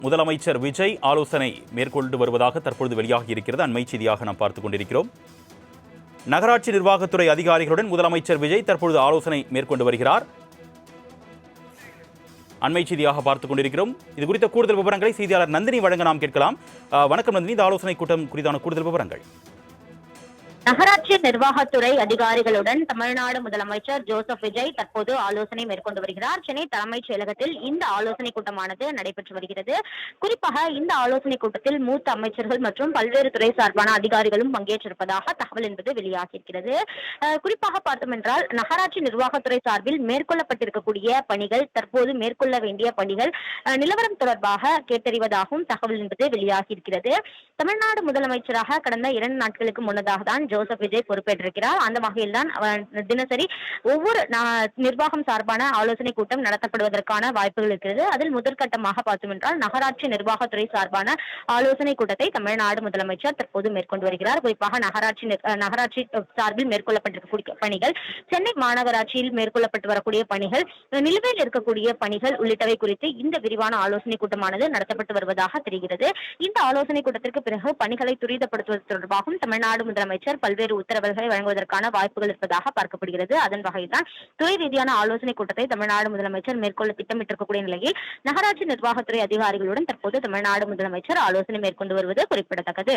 முதலமைச்சர் விஜய் ஆலோசனை மேற்கொண்டு வருவதாக தற்பொழுது வெளியாகி இருக்கிறது. அண்மை செய்தியாக நாம் பார்த்துக் கொண்டிருக்கிறோம். நகராட்சி நிர்வாகத்துறை அதிகாரிகளுடன் முதலமைச்சர் விஜய் தற்பொழுது ஆலோசனை மேற்கொண்டு வருகிறார். அண்மை செய்தியாக பார்த்துக் கொண்டிருக்கிறோம். இது குறித்த கூடுதல் விவரங்களை செய்தியாளர் நந்தினி வழங்க நாம் கேட்கலாம். வணக்கம் நந்தினி, இந்த ஆலோசனை கூட்டம் குறித்தான கூடுதல் விவரங்கள். நகராட்சி நிர்வாகத்துறை அதிகாரிகளுடன் தமிழ்நாடு முதலமைச்சர் ஜோசப் விஜய் தற்போது ஆலோசனை மேற்கொண்டு வருகிறார். சென்னை தலைமைச் செயலகத்தில் இந்த ஆலோசனை கூட்டமானது நடைபெற்று வருகிறது. குறிப்பாக இந்த ஆலோசனை கூட்டத்தில் மூத்த அமைச்சர்கள் மற்றும் பல்வேறு துறை சார்பான அதிகாரிகளும் பங்கேற்றிருப்பதாக தகவல் என்பது வெளியாகியிருக்கிறது. குறிப்பாக பார்த்தோம் என்றால், நகராட்சி நிர்வாகத்துறை சார்பில் மேற்கொள்ளப்பட்டிருக்கக்கூடிய பணிகள், தற்போது மேற்கொள்ள வேண்டிய பணிகள் நிலவரம் தொடர்பாக கேட்டறிவதாகவும் தகவல் என்பது வெளியாகியிருக்கிறது. தமிழ்நாடு முதலமைச்சராக கடந்த 2 நாட்களுக்கு முன்னதாக தான் ஜோசப் விஜய் பொறுப்பேற்றிருக்கிறார். அந்த வகையில் தான் தினசரி ஒவ்வொரு நிர்வாகம் சார்பான ஆலோசனை கூட்டம் நடத்தப்படுவதற்கான வாய்ப்புகள் இருக்கிறது. அதில் முதற்கட்டமாக பார்த்தோம் என்றால், நகராட்சி நிர்வாகத்துறை சார்பான ஆலோசனை கூட்டத்தை தமிழ்நாடு முதலமைச்சர் தற்போது மேற்கொண்டு வருகிறார். குறிப்பாக நகராட்சி சார்பில் மேற்கொள்ளப்பட்டிருக்கக்கூடிய பணிகள், சென்னை மாநகராட்சியில் மேற்கொள்ளப்பட்டு வரக்கூடிய பணிகள், நிலுவையில் இருக்கக்கூடிய பணிகள் உள்ளிட்டவை குறித்து இந்த விரிவான ஆலோசனை கூட்டமானது நடத்தப்பட்டு வருவதாக தெரிகிறது. இந்த ஆலோசனை கூட்டத்திற்கு பிறகு பணிகளை துரிதப்படுத்துவது தொடர்பாகவும் தமிழ்நாடு முதலமைச்சர் பல்வேறு உத்தரவுகளை வழங்குவதற்கான வாய்ப்புகள் இருப்பதாக பார்க்கப்படுகிறது. அதன் வகையில் தான் துறை ரீதியான ஆலோசனை கூட்டத்தை தமிழ்நாடு முதலமைச்சர் மேற்கொள்ள திட்டமிட்டிருக்கக்கூடிய நிலையில் நகராட்சி நிர்வாகத்துறை அதிகாரிகளுடன் தற்போது தமிழ்நாடு முதலமைச்சர் ஆலோசனை மேற்கொண்டு வருவது குறிப்பிடத்தக்கது.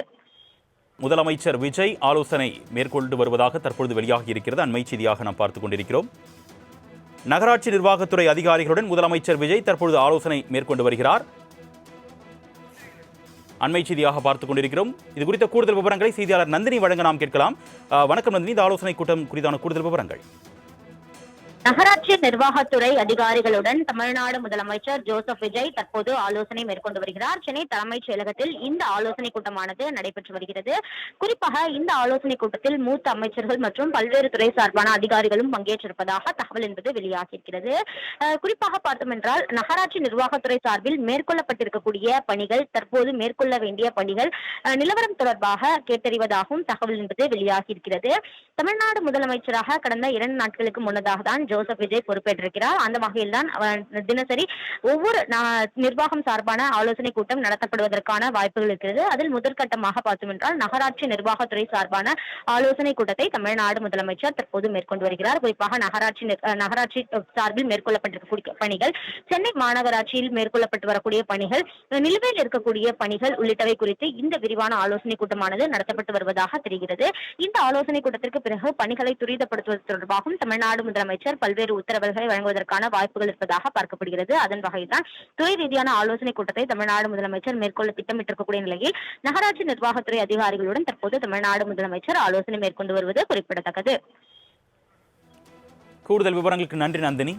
முதலமைச்சர் விஜய் ஆலோசனை மேற்கொண்டு வருவதாக தற்பொழுது வெளியாகி இருக்கிறது. அண்மை செய்தியாக நாம் பார்த்துக் கொண்டிருக்கிறோம். நகராட்சி நிர்வாகத்துறை அதிகாரிகளுடன் முதலமைச்சர் விஜய் தற்பொழுது ஆலோசனை மேற்கொண்டு வருகிறார். அண்மை செய்தியாக பார்த்துக் கொண்டிருக்கிறோம். இது குறித்த கூடுதல் விவரங்களை செய்தியாளர் நந்தினி வழங்க நாம் கேட்கலாம். வணக்கம் நந்தினி, இந்த ஆலோசனை கூட்டம் குறித்தான கூடுதல் விவரங்கள். நகராட்சி நிர்வாகத்துறை அதிகாரிகளுடன் தமிழ்நாடு முதலமைச்சர் ஜோசப் விஜய் தற்போது ஆலோசனை மேற்கொண்டு வருகிறார். சென்னை தலைமைச் செயலகத்தில் இந்த ஆலோசனை கூட்டமானது நடைபெற்று வருகிறது. குறிப்பாக இந்த ஆலோசனை கூட்டத்தில் மூத்த அமைச்சர்கள் மற்றும் பல்வேறு துறை சார்பான அதிகாரிகளும் பங்கேற்றிருப்பதாக தகவல் என்பது வெளியாகியிருக்கிறது. குறிப்பாக பார்த்தோம் என்றால், நகராட்சி நிர்வாகத்துறை சார்பில் மேற்கொள்ளப்பட்டிருக்கக்கூடிய பணிகள், தற்போது மேற்கொள்ள வேண்டிய பணிகள் நிலவரம் தொடர்பாக கேட்டறிவதாகவும் தகவல் என்பது வெளியாகியிருக்கிறது. தமிழ்நாடு முதலமைச்சராக கடந்த 2 நாட்களுக்கு முன்னதாக தான் ஜோசப் விஜய் பொறுப்பேற்றிருக்கிறார். அந்த வகையில் தான் தினசரி ஒவ்வொரு நிர்வாகம் சார்பான ஆலோசனை கூட்டம் நடத்தப்படுவதற்கான வாய்ப்புகள் இருக்கிறது. அதில் முதற்கட்டமாக பார்த்தோம் என்றால், நகராட்சி நிர்வாகத்துறை சார்பான ஆலோசனை கூட்டத்தை தமிழ்நாடு முதலமைச்சர் தற்போது மேற்கொண்டு வருகிறார். குறிப்பாக நகராட்சி சார்பில் மேற்கொள்ளப்பட்டிருக்கக்கூடிய பணிகள், சென்னை மாநகராட்சியில் மேற்கொள்ளப்பட்டு வரக்கூடிய பணிகள், நிலுவையில் இருக்கக்கூடிய பணிகள் உள்ளிட்டவை குறித்து இந்த விரிவான ஆலோசனை கூட்டமானது நடத்தப்பட்டு வருவதாக தெரிகிறது. இந்த ஆலோசனை கூட்டத்திற்கு பிறகு பணிகளை துரிதப்படுத்துவது தொடர்பாகவும் தமிழ்நாடு முதலமைச்சர் பல்வேறு உத்தரவுகளை வழங்குவதற்கான வாய்ப்புகள் இருப்பதாக பார்க்கப்படுகிறது. அதன் வகையில் தான் துறை ரீதியான ஆலோசனை கூட்டத்தை தமிழ்நாடு முதலமைச்சர் மேற்கொள்ள திட்டமிட்டிருக்கக்கூடிய நிலையில் நகராட்சி நிர்வாகத்துறை அதிகாரிகளுடன் தற்போது தமிழ்நாடு முதலமைச்சர் ஆலோசனை மேற்கொண்டு வருவது குறிப்பிடத்தக்கது. கூடுதல் விவரங்களுக்கு நன்றி நந்தினி.